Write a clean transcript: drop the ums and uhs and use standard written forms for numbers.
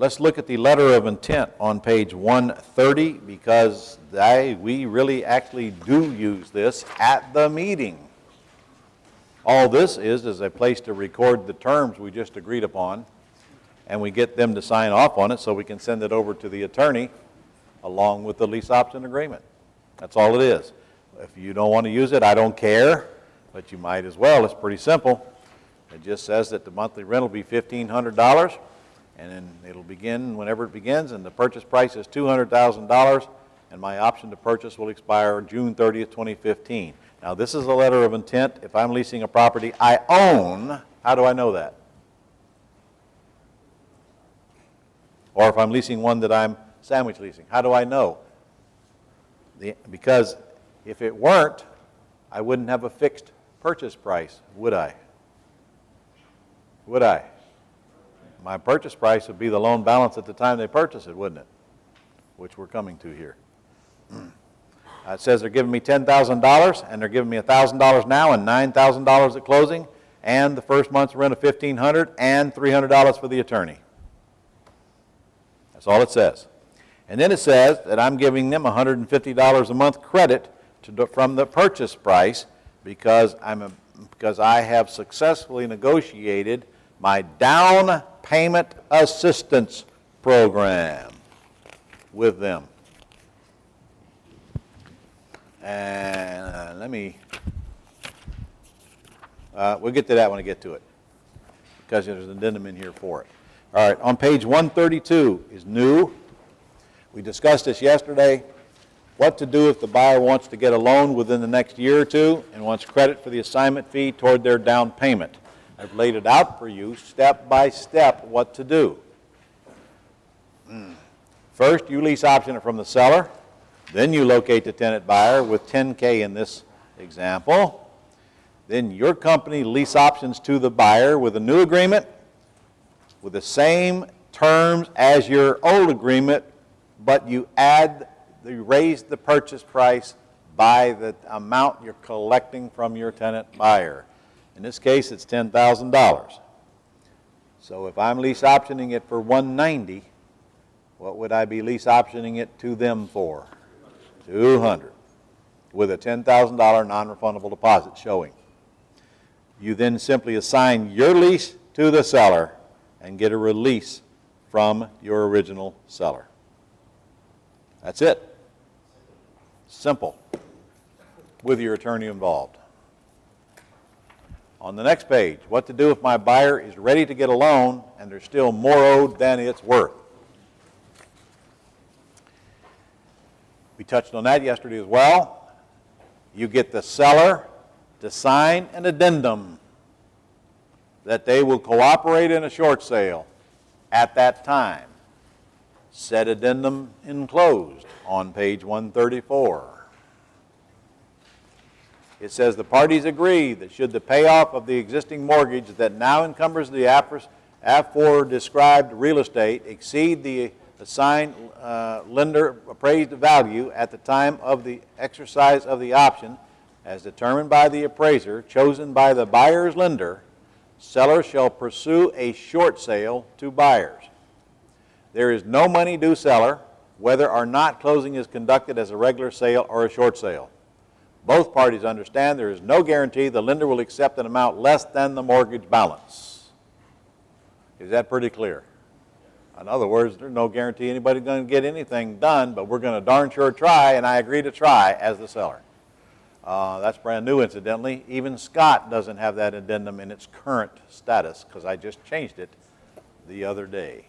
let's look at the letter of intent on page 130 because we really actually do use this at the meeting. All this is a place to record the terms we just agreed upon, and we get them to sign off on it so we can send it over to the attorney along with the lease option agreement. That's all it is. If you don't want to use it, I don't care, but you might as well. It's pretty simple. It just says that the monthly rent will be $1,500, and then it'll begin whenever it begins, and the purchase price is $200,000, and my option to purchase will expire June 30th, 2015. Now, this is a letter of intent. If I'm leasing a property I own, how do I know that? Or if I'm leasing one that I'm sandwich leasing, how do I know? Because if it weren't, I wouldn't have a fixed purchase price, would I? Would I? My purchase price would be the loan balance at the time they purchase it, wouldn't it? Which we're coming to here. It says they're giving me $10,000, and they're giving me $1,000 now and $9,000 at closing, and the first month's rent of $1,500 and $300 for the attorney. That's all it says. And then it says that I'm giving them $150 a month credit from the purchase price because I have successfully negotiated my down payment assistance program with them. And we'll get to that when I get to it, because there's an addendum in here for it. All right, on page 132 is new. We discussed this yesterday. What to do if the buyer wants to get a loan within the next year or two and wants credit for the assignment fee toward their down payment. I've laid it out for you step by step what to do. First, you lease option it from the seller. Then you locate the tenant buyer with $10K in this example. Then your company lease options to the buyer with a new agreement with the same terms as your old agreement, but you raise the purchase price by the amount you're collecting from your tenant buyer. In this case, it's $10,000. So if I'm lease optioning it for $190,000, what would I be lease optioning it to them for? $200,000, with a $10,000 non-refundable deposit showing. You then simply assign your lease to the seller and get a release from your original seller. That's it. Simple, with your attorney involved. On the next page, what to do if my buyer is ready to get a loan and there's still more owed than it's worth. We touched on that yesterday as well. You get the seller to sign an addendum that they will cooperate in a short sale at that time. Said addendum enclosed on page 134. It says the parties agree that should the payoff of the existing mortgage that now encumbers the aforedescribed real estate exceed the assigned lender appraised value at the time of the exercise of the option as determined by the appraiser chosen by the buyer's lender, seller shall pursue a short sale to buyers. There is no money due seller whether or not closing is conducted as a regular sale or a short sale. Both parties understand there is no guarantee the lender will accept an amount less than the mortgage balance. Is that pretty clear? In other words, there's no guarantee anybody's going to get anything done, but we're going to darn sure try, and I agree to try as the seller. That's brand new, incidentally. Even Scott doesn't have that addendum in its current status because I just changed it the other day.